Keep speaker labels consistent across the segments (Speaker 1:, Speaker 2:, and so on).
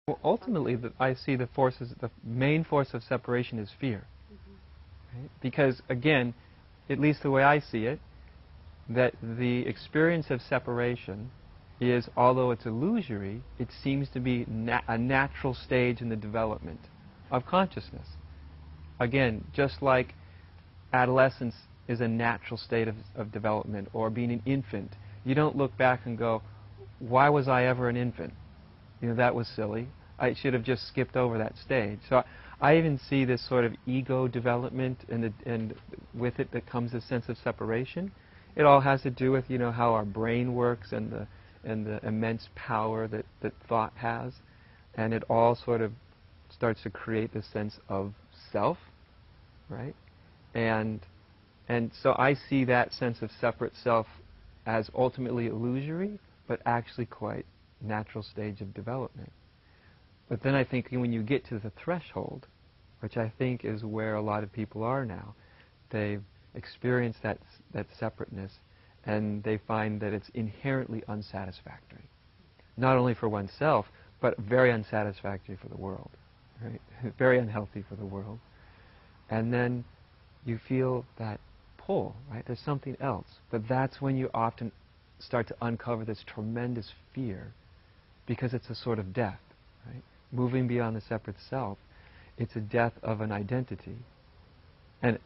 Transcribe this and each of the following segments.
Speaker 1: Well, ultimately, I see the main force of separation is fear. Right? Because, again, at least the way I see it, that the experience of separation is, although it's illusory, it seems to be a natural stage in the development of consciousness. Again, just like adolescence is a natural state of development, or being an infant, you don't look back and go, why was I ever an infant? You know, that was silly. I should have just skipped over that stage. So I even see this sort of ego development, and with it that comes a sense of separation. It all has to do with, you know, how our brain works and the immense power that thought has, and it all sort of starts to create this sense of self, right? And so I see that sense of separate self as ultimately illusory, but actually quite natural stage of development. But then I think when you get to the threshold, which I think is where a lot of people are now, they've experienced that separateness, and they find that it's inherently unsatisfactory. Not only for oneself, but very unsatisfactory for the world, right? Very unhealthy for the world. And then you feel that pull, right? There's something else. But that's when you often start to uncover this tremendous fear, because it's a sort of death, right? Moving beyond the separate self, it's a death of an identity. And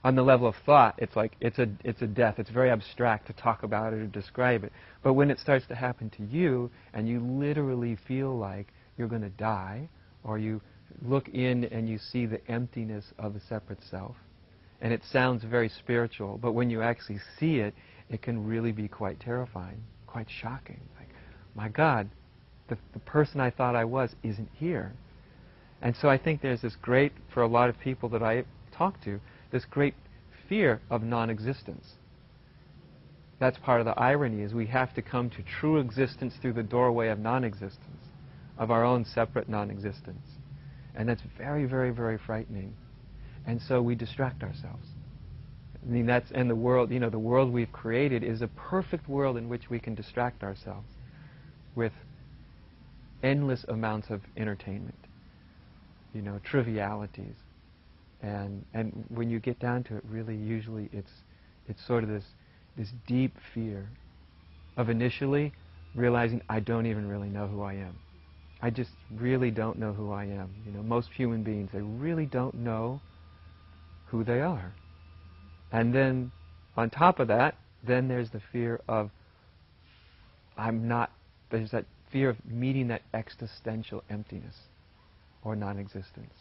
Speaker 1: on the level of thought, it's like it's a death. It's very abstract to talk about it or describe it. But when it starts to happen to you, and you literally feel like you're going to die, or you look in and you see the emptiness of the separate self, and it sounds very spiritual, but when you actually see it, it can really be quite terrifying, quite shocking. Like, my God, the person I thought I was isn't here. And so I think there's this great, for a lot of people that I talk to, this great fear of non-existence. That's part of the irony, is we have to come to true existence through the doorway of non-existence, of our own separate non-existence. And that's very, very, very frightening. And so we distract ourselves. I mean, and the world, you know, the world we've created is a perfect world in which we can distract ourselves with endless amounts of entertainment, you know, trivialities. And when you get down to it, really, usually it's sort of this deep fear of initially realizing I don't even really know who I am. I just really don't know who I am. You know, most human beings, they really don't know who they are. And then, on top of that, then there's the fear of there's that fear of meeting that existential emptiness or non-existence,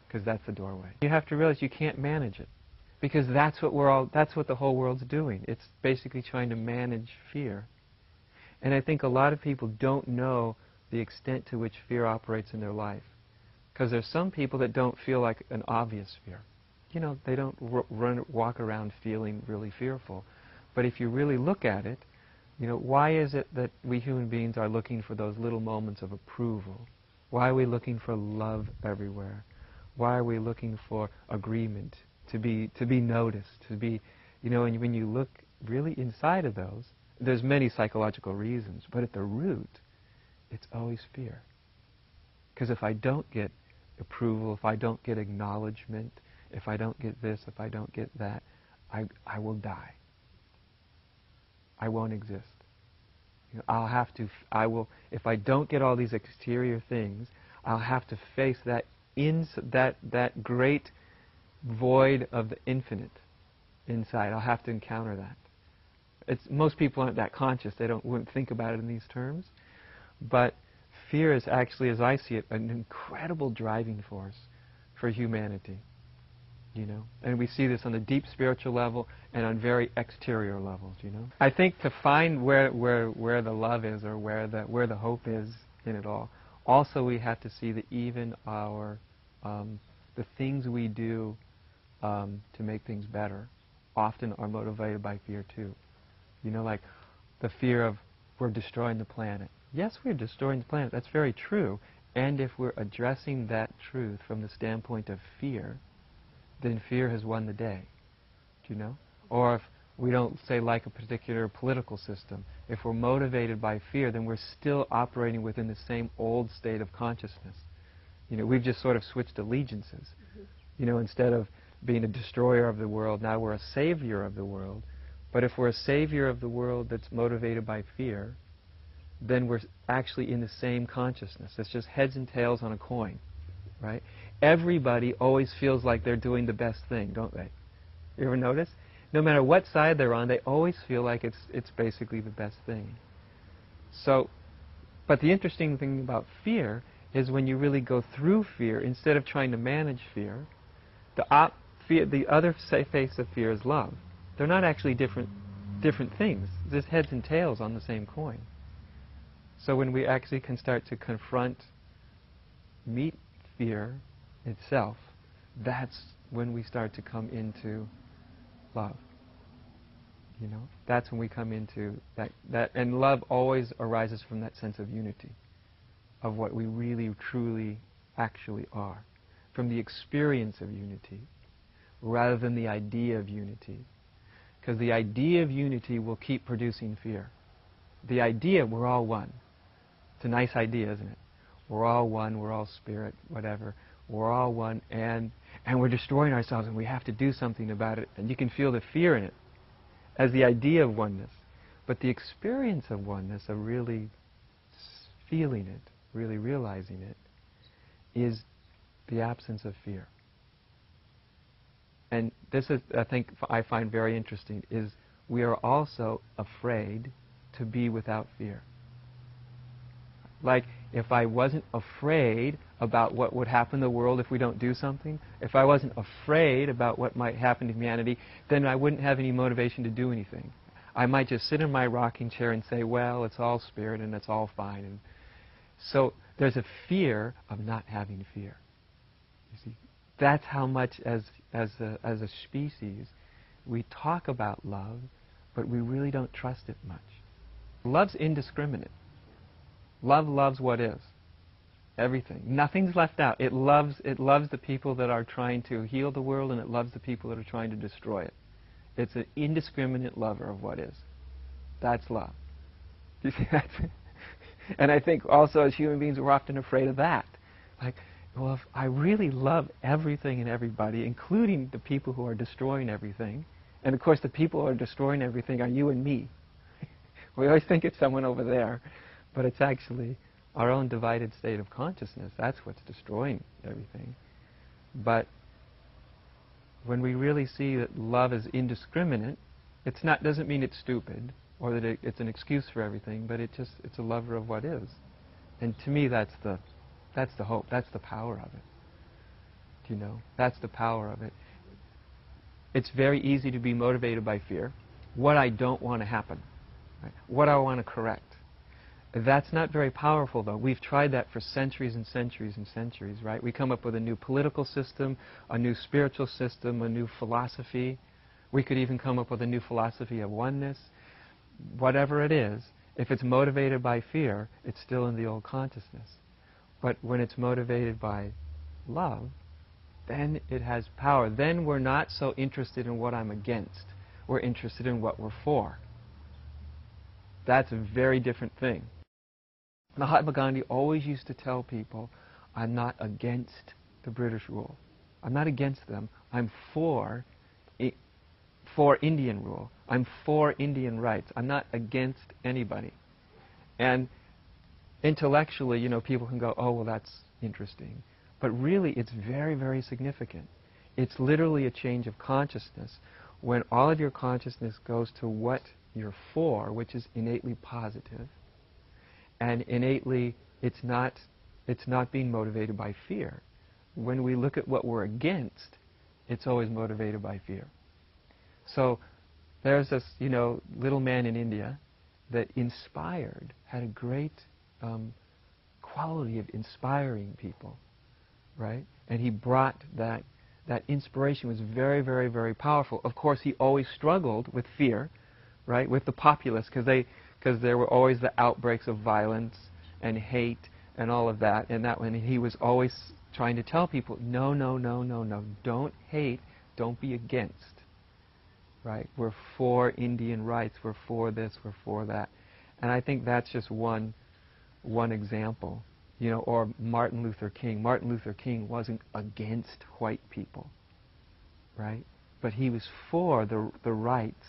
Speaker 1: because that's the doorway. You have to realize you can't manage it, because that's what the whole world's doing. It's basically trying to manage fear. And I think a lot of people don't know the extent to which fear operates in their life, because there's some people that don't feel like an obvious fear. You know, they don't walk around feeling really fearful. But if you really look at it, you know, why is it that we human beings are looking for those little moments of approval? Why are we looking for love everywhere? Why are we looking for agreement, to be noticed, to be, you know, and when you look really inside of those, there's many psychological reasons, but at the root, it's always fear. Because if I don't get approval, if I don't get acknowledgement, if I don't get this, if I don't get that, I will die. I won't exist. You know, if I don't get all these exterior things, I'll have to face that great void of the infinite inside. I'll have to encounter that. Most people aren't that conscious. They wouldn't think about it in these terms. But fear is actually, as I see it, an incredible driving force for humanity. You know, and we see this on the deep spiritual level and on very exterior levels. You know, I think to find where the love is, or where the hope is in it all, also we have to see that even the things we do to make things better often are motivated by fear too. You know, like the fear of we're destroying the planet. Yes, we're destroying the planet. That's very true. And if we're addressing that truth from the standpoint of fear, then fear has won the day, do you know? Or if We don't say like a particular political system. If we're motivated by fear, then we're still operating within the same old state of consciousness. You know, we've just sort of switched allegiances. You know, instead of being a destroyer of the world, now we're a savior of the world. But if we're a savior of the world that's motivated by fear, then we're actually in the same consciousness. It's just heads and tails on a coin, right? Everybody always feels like they're doing the best thing, don't they? You ever notice? No matter what side they're on, they always feel like it's basically the best thing. So, but the interesting thing about fear is when you really go through fear, instead of trying to manage fear, the other face of fear is love. They're not actually different things. There's heads and tails on the same coin. So when we actually can start to meet fear itself, that's when we start to come into love. You know, that's when we come into that, and love always arises from that sense of unity, of what we really, truly, actually are, from the experience of unity, rather than the idea of unity. Because the idea of unity will keep producing fear. The idea, we're all one. It's a nice idea, isn't it? We're all one, we're all spirit, whatever. We're all one, and we're destroying ourselves, and we have to do something about it. And you can feel the fear in it as the idea of oneness. But the experience of oneness, of really feeling it, really realizing it, is the absence of fear. And this is, I find very interesting, is we are also afraid to be without fear. Like, if I wasn't afraid about what would happen in the world if we don't do something, if I wasn't afraid about what might happen to humanity, then I wouldn't have any motivation to do anything. I might just sit in my rocking chair and say, well, it's all spirit and it's all fine. And so there's a fear of not having fear. You see, that's how much as a species we talk about love, but we really don't trust it much. Love's indiscriminate. Love loves what is. Everything. Nothing's left out. It loves the people that are trying to heal the world, and it loves the people that are trying to destroy it. It's an indiscriminate lover of what is. That's love. You see, and I think also as human beings we're often afraid of that. Like, well, if I really love everything and everybody, including the people who are destroying everything, and of course the people who are destroying everything are you and me. We always think it's someone over there. But it's actually our own divided state of consciousness. That's what's destroying everything. But when we really see that love is indiscriminate, doesn't mean it's stupid or that it's an excuse for everything, but it's a lover of what is. And to me, that's the hope. That's the power of it. Do you know? That's the power of it. It's very easy to be motivated by fear. What I don't want to happen. Right? What I want to correct. That's not very powerful, though. We've tried that for centuries and centuries and centuries, right? We come up with a new political system, a new spiritual system, a new philosophy. We could even come up with a new philosophy of oneness. Whatever it is, if it's motivated by fear, it's still in the old consciousness. But when it's motivated by love, then it has power. Then we're not so interested in what I'm against. We're interested in what we're for. That's a very different thing. Mahatma Gandhi always used to tell people, I'm not against the British rule. I'm not against them. I'm for Indian rule. I'm for Indian rights. I'm not against anybody. And intellectually, you know, people can go, oh, well, that's interesting. But really, it's very, very significant. It's literally a change of consciousness. When all of your consciousness goes to what you're for, which is innately positive, and innately it's not being motivated by fear. When we look at what we're against, it's always motivated by fear. So there's this, you know, little man in India that had a great quality of inspiring people, right? And he brought that inspiration was very, very, very powerful. Of course, he always struggled with fear, right, with the populace, because there were always the outbreaks of violence and hate and all of that. And that when he was always trying to tell people, no, don't hate, don't be against, right? We're for Indian rights, we're for this, we're for that. And I think that's just one example. You know, or Martin Luther King. Martin Luther King wasn't against white people, right? But he was for the rights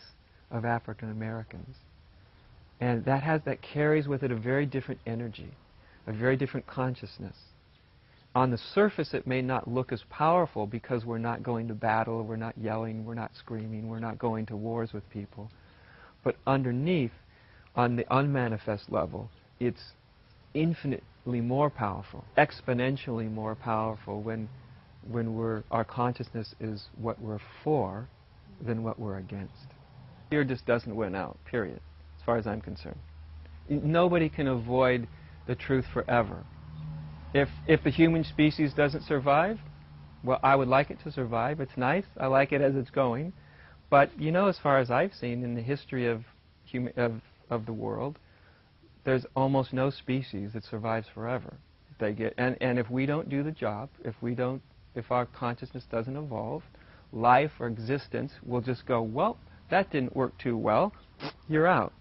Speaker 1: of African Americans. And that carries with it a very different energy, a very different consciousness. On the surface, it may not look as powerful because we're not going to battle, we're not yelling, we're not screaming, we're not going to wars with people. But underneath, on the unmanifest level, it's infinitely more powerful, exponentially more powerful when our consciousness is what we're for than what we're against. Fear just doesn't win out, period, as far as I'm concerned. Nobody can avoid the truth forever. If the human species doesn't survive, well, I would like it to survive. It's nice. I like it as it's going. But, you know, as far as I've seen in the history of the world, there's almost no species that survives forever. And if we don't do the job, if our consciousness doesn't evolve, life or existence will just go, well, that didn't work too well, you're out.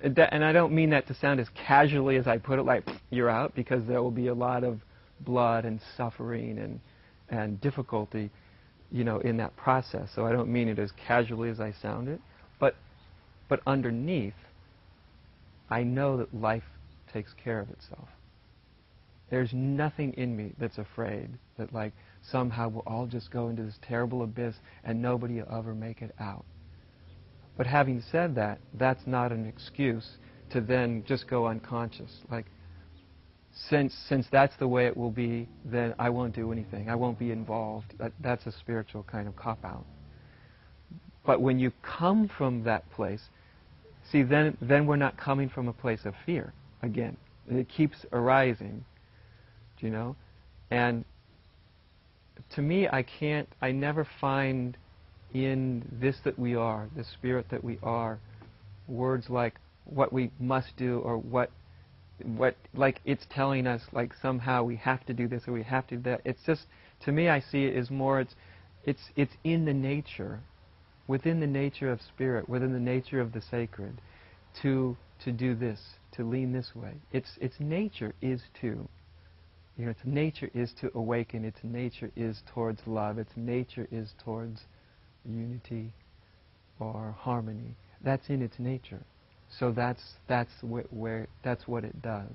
Speaker 1: And I don't mean that to sound as casually as I put it, like, you're out, because there will be a lot of blood and suffering and difficulty, you know, in that process. So I don't mean it as casually as I sound it. But underneath, I know that life takes care of itself. There's nothing in me that's afraid that, like, somehow we'll all just go into this terrible abyss and nobody will ever make it out. But having said that, that's not an excuse to then just go unconscious. Like, since that's the way it will be, then I won't do anything. I won't be involved. That's a spiritual kind of cop-out. But when you come from that place, see, then we're not coming from a place of fear again. It keeps arising, you know? And to me, I never find in this that we are, the spirit that we are, words like what we must do or what like it's telling us like somehow we have to do this or we have to do that. It's just, to me, I see it as more, it's in the nature, within the nature of spirit, within the nature of the sacred, to do this, to lean this way. Its nature is to, you know, its nature is to awaken. Its nature is towards love. Its nature is towards unity or harmony. That's in its nature. So that's where that's what it does.